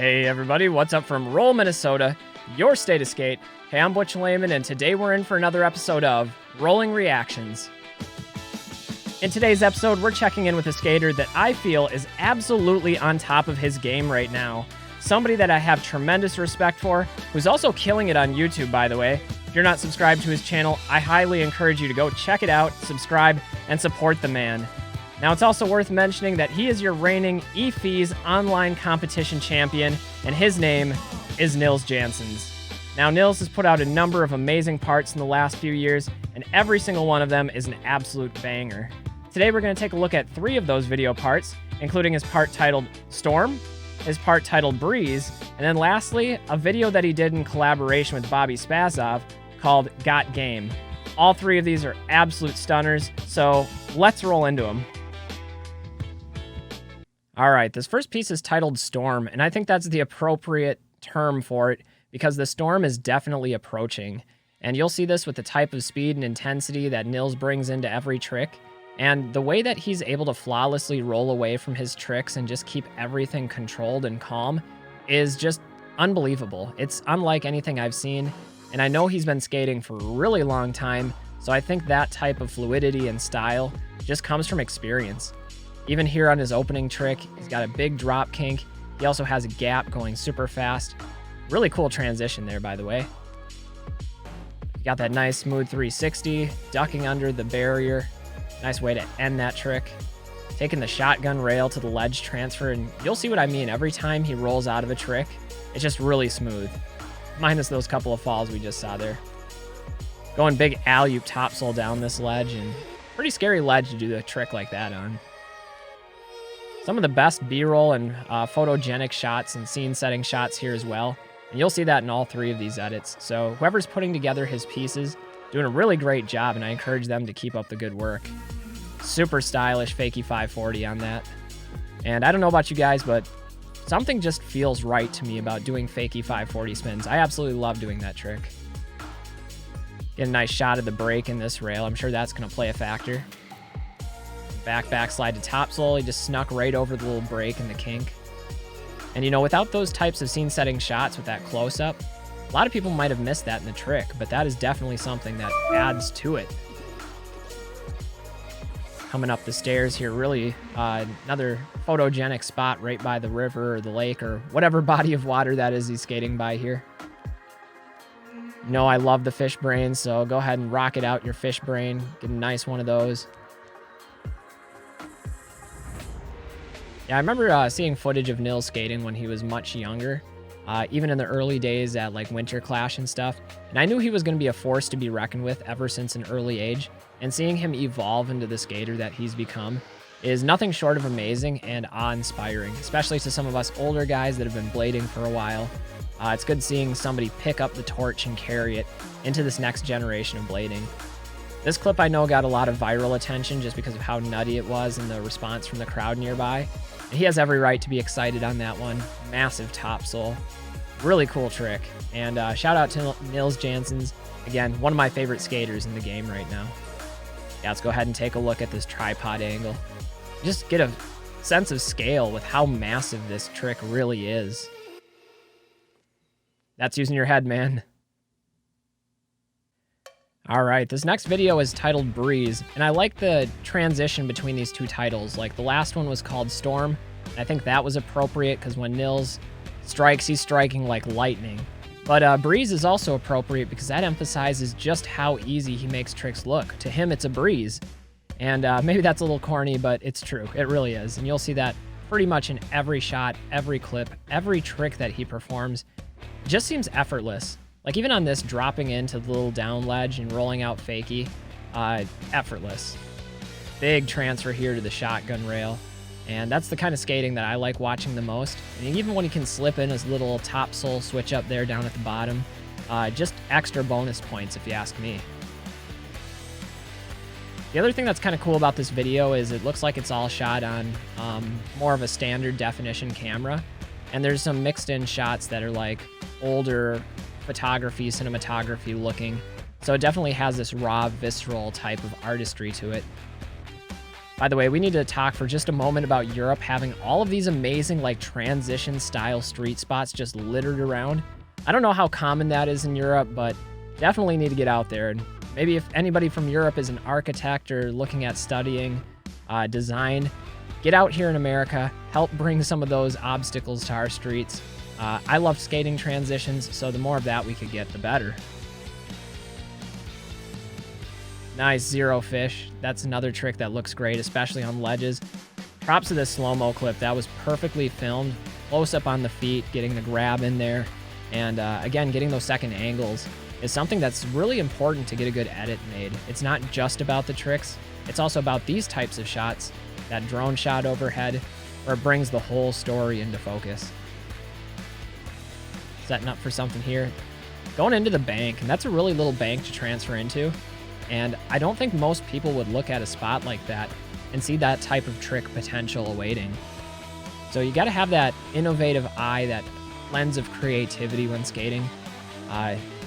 Hey everybody, what's up from Roll, Minnesota, your state of skate. Hey, I'm Butch Lehman, and today we're in for another episode of Rolling Reactions. In today's episode, we're checking in with a skater that I feel is absolutely on top of his game right now. Somebody that I have tremendous respect for, who's also killing it on YouTube, by the way. If you're not subscribed to his channel, I highly encourage you to go check it out, subscribe, and support the man. Now, it's also worth mentioning that he is your reigning eFees online competition champion, and his name is Nils Jansons. Now, Nils has put out a number of amazing parts in the last few years, and every single one of them is an absolute banger. Today, we're going to take a look at 3 of those video parts, including his part titled Storm, his part titled Breeze, and then lastly, a video that he did in collaboration with Bobby Spazov called Got Game. All 3 of these are absolute stunners, so let's roll into them. All right, this first piece is titled Storm, and I think that's the appropriate term for it because the storm is definitely approaching. And you'll see this with the type of speed and intensity that Nils brings into every trick, and the way that he's able to flawlessly roll away from his tricks and just keep everything controlled and calm is just unbelievable. It's unlike anything I've seen, and I know he's been skating for a really long time, so I think that type of fluidity and style just comes from experience. Even here on his opening trick, he's got a big drop kink. He also has a gap going super fast. Really cool transition there, by the way. Got that nice smooth 360, ducking under the barrier. Nice way to end that trick. Taking the shotgun rail to the ledge transfer, and you'll see what I mean. Every time he rolls out of a trick, it's just really smooth. Minus those couple of falls we just saw there. Going big alley-oop topsoul down this ledge, and pretty scary ledge to do a trick like that on. Some of the best B-roll and photogenic shots and scene-setting shots here as well. And you'll see that in all 3 of these edits. So whoever's putting together his pieces, doing a really great job, and I encourage them to keep up the good work. Super stylish fakie 540 on that. And I don't know about you guys, but something just feels right to me about doing fakie 540 spins. I absolutely love doing that trick. Get a nice shot of the break in this rail. I'm sure that's going to play a factor. Backslide to topsoul. He just snuck right over the little break in the kink. And you know, without those types of scene setting shots with that close up, a lot of people might have missed that in the trick, but that is definitely something that adds to it. Coming up the stairs here, really another photogenic spot right by the river or the lake or whatever body of water that is he's skating by here. You know, I love the fish brain, so go ahead and rock it out your fish brain. Get a nice one of those. Yeah, I remember seeing footage of Nils skating when he was much younger, even in the early days at like Winter Clash and stuff. And I knew he was going to be a force to be reckoned with ever since an early age. And seeing him evolve into the skater that he's become is nothing short of amazing and awe-inspiring, especially to some of us older guys that have been blading for a while. It's good seeing somebody pick up the torch and carry it into this next generation of blading. This clip I know got a lot of viral attention just because of how nutty it was and the response from the crowd nearby. And he has every right to be excited on that one. Massive topsoul. Really cool trick. And shout out to Nils Jansons. Again, one of my favorite skaters in the game right now. Yeah, let's go ahead and take a look at this tripod angle. Just get a sense of scale with how massive this trick really is. That's using your head, man. All right, this next video is titled Breeze, and I like the transition between these 2 titles. Like the last one was called Storm, and I think that was appropriate because when Nils strikes, he's striking like lightning. But Breeze is also appropriate because that emphasizes just how easy he makes tricks look. To him, it's a breeze. And maybe that's a little corny, but it's true. It really is. And you'll see that pretty much in every shot, every clip, every trick that he performs. It just seems effortless. Like even on this, dropping into the little down ledge and rolling out fakie, effortless. Big transfer here to the shotgun rail. And that's the kind of skating that I like watching the most. And even when he can slip in his little topsoul switch up there down at the bottom, just extra bonus points if you ask me. The other thing that's kind of cool about this video is it looks like it's all shot on more of a standard definition camera. And there's some mixed in shots that are like older photography, cinematography looking. So it definitely has this raw, visceral type of artistry to it. By the way, we need to talk for just a moment about Europe having all of these amazing like transition style street spots just littered around. I don't know how common that is in Europe, but definitely need to get out there. And maybe if anybody from Europe is an architect or looking at studying design, get out here in America, help bring some of those obstacles to our streets. I love skating transitions, so the more of that we could get, the better. Nice zero fish. That's another trick that looks great, especially on ledges. Props to this slow-mo clip. That was perfectly filmed. Close up on the feet, getting the grab in there. And again, getting those second angles is something that's really important to get a good edit made. It's not just about the tricks. It's also about these types of shots, that drone shot overhead, where it brings the whole story into focus. Setting up for something here. Going into the bank, and that's a really little bank to transfer into. And I don't think most people would look at a spot like that and see that type of trick potential awaiting. So you got to have that innovative eye, that lens of creativity when skating.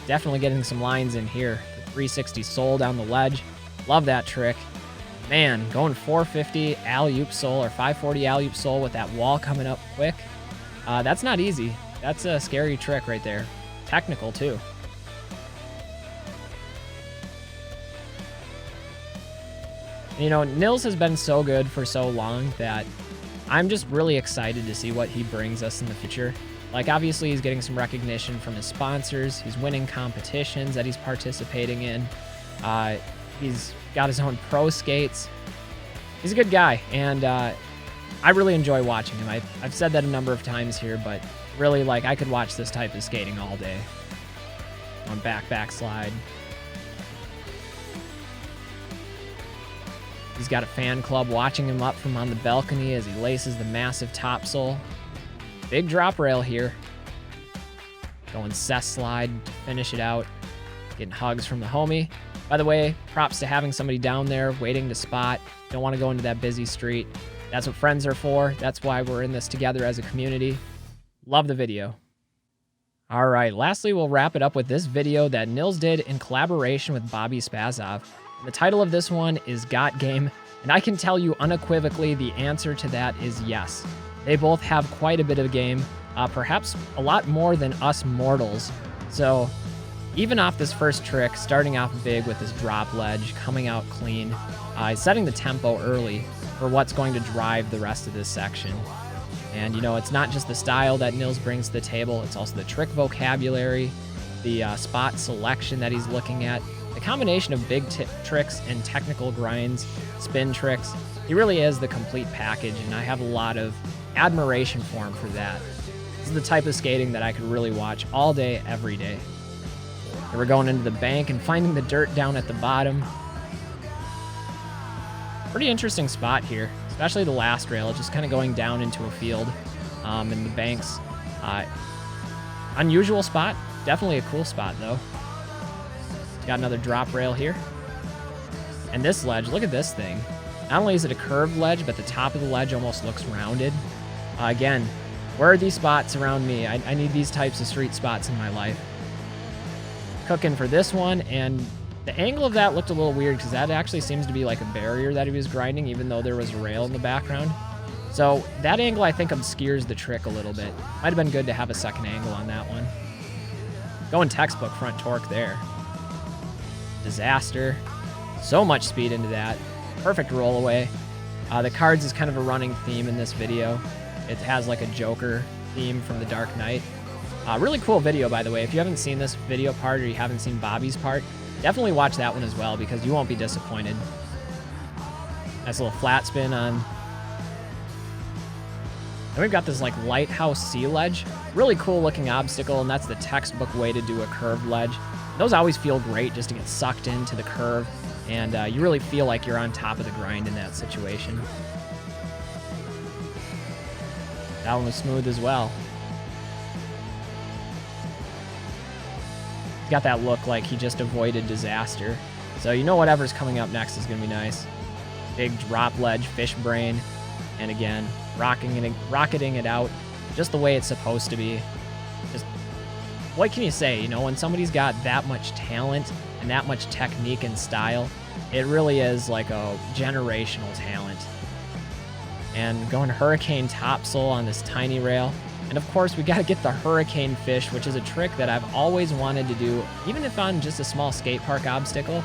Definitely getting some lines in here. The 360 soul down the ledge. Love that trick. Man, going 450 alley-oop soul or 540 alley-oop soul with that wall coming up quick. That's not easy. That's a scary trick right there. Technical too. You know, Nils has been so good for so long that I'm just really excited to see what he brings us in the future. Like, obviously, he's getting some recognition from his sponsors. He's winning competitions that he's participating in. He's got his own pro skates. He's a good guy, and I really enjoy watching him. I've said that a number of times here, but really, like, I could watch this type of skating all day. On backslide. He's got a fan club watching him up from on the balcony as he laces the massive topsole. Big drop rail here. Going cess slide to finish it out. Getting hugs from the homie. By the way, props to having somebody down there waiting to spot. Don't want to go into that busy street. That's what friends are for. That's why we're in this together as a community. Love the video. All right, lastly, we'll wrap it up with this video that Nils did in collaboration with Bobby Spazov. The title of this one is Got Game, and I can tell you unequivocally the answer to that is yes. They both have quite a bit of game, perhaps a lot more than us mortals. So even off this first trick, starting off big with this drop ledge, coming out clean, setting the tempo early for what's going to drive the rest of this section. And, you know, it's not just the style that Nils brings to the table, it's also the trick vocabulary, the spot selection that he's looking at, the combination of big tricks and technical grinds, spin tricks. He really is the complete package, and I have a lot of admiration for him for that. This is the type of skating that I could really watch all day, every day. And we're going into the bank and finding the dirt down at the bottom. Pretty interesting spot here, especially the last rail, just kind of going down into a field in the banks. Unusual spot, definitely a cool spot though. Got another drop rail here. And this ledge, look at this thing. Not only is it a curved ledge, but the top of the ledge almost looks rounded. Again, where are these spots around me? I need these types of street spots in my life. Cooking for this one, and the angle of that looked a little weird because that actually seems to be like a barrier that he was grinding, even though there was a rail in the background. So that angle, I think, obscures the trick a little bit. Might have been good to have a second angle on that one. Going textbook front torque there. Disaster. So much speed into that. Perfect roll away. The cards is kind of a running theme in this video. It has like a Joker theme from The Dark Knight. Really cool video, by the way. If you haven't seen this video part or you haven't seen Bobby's part, definitely watch that one as well because you won't be disappointed. Nice little flat spin on. And we've got this like lighthouse sea ledge. Really cool looking obstacle, and that's the textbook way to do a curved ledge. Those always feel great just to get sucked into the curve, and you really feel like you're on top of the grind in that situation. That one was smooth as well. Got that look like he just avoided disaster. So you know whatever's coming up next is going to be nice. Big drop ledge, fish brain, and again, rocketing it out just the way it's supposed to be. Just, what can you say? You know, when somebody's got that much talent and that much technique and style, It really is like a generational talent. And going hurricane topsail on this tiny rail. And of course, we got to get the hurricane fish, which is a trick that I've always wanted to do, even if on just a small skate park obstacle.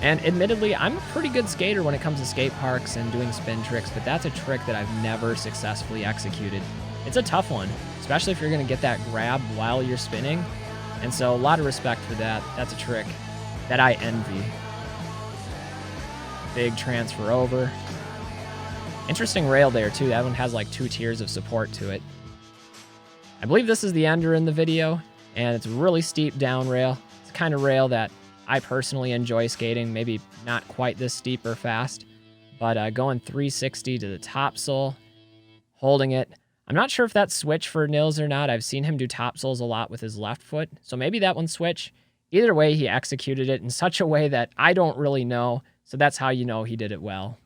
And admittedly, I'm a pretty good skater when it comes to skate parks and doing spin tricks, but that's a trick that I've never successfully executed. It's a tough one, especially if you're going to get that grab while you're spinning. And so a lot of respect for that. That's a trick that I envy. Big transfer over. Interesting rail there too. That one has like 2 tiers of support to it. I believe this is the ender in the video, and it's a really steep down rail. It's the kind of rail that I personally enjoy skating, maybe not quite this steep or fast, but going 360 to the topsail, holding it. I'm not sure if that's switch for Nils or not. I've seen him do topsails a lot with his left foot, so maybe that one's switch. Either way, he executed it in such a way that I don't really know, so that's how you know he did it well.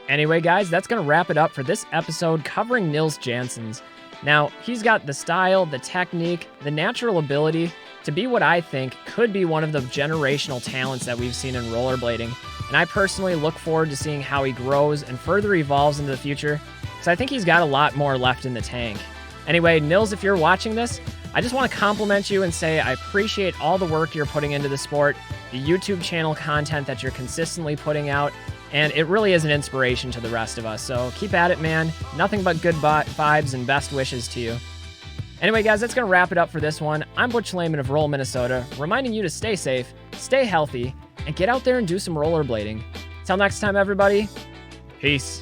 Anyway, guys, that's going to wrap it up for this episode covering Nils Jansons. Now, he's got the style, the technique, the natural ability to be what I think could be one of the generational talents that we've seen in rollerblading. And I personally look forward to seeing how he grows and further evolves into the future, because I think he's got a lot more left in the tank. Anyway, Nils, if you're watching this, I just want to compliment you and say I appreciate all the work you're putting into the sport, the YouTube channel content that you're consistently putting out, and it really is an inspiration to the rest of us. So keep at it, man. Nothing but good vibes and best wishes to you. Anyway, guys, that's going to wrap it up for this one. I'm Butch Lehman of Roll, Minnesota, reminding you to stay safe, stay healthy, and get out there and do some rollerblading. Till next time, everybody. Peace.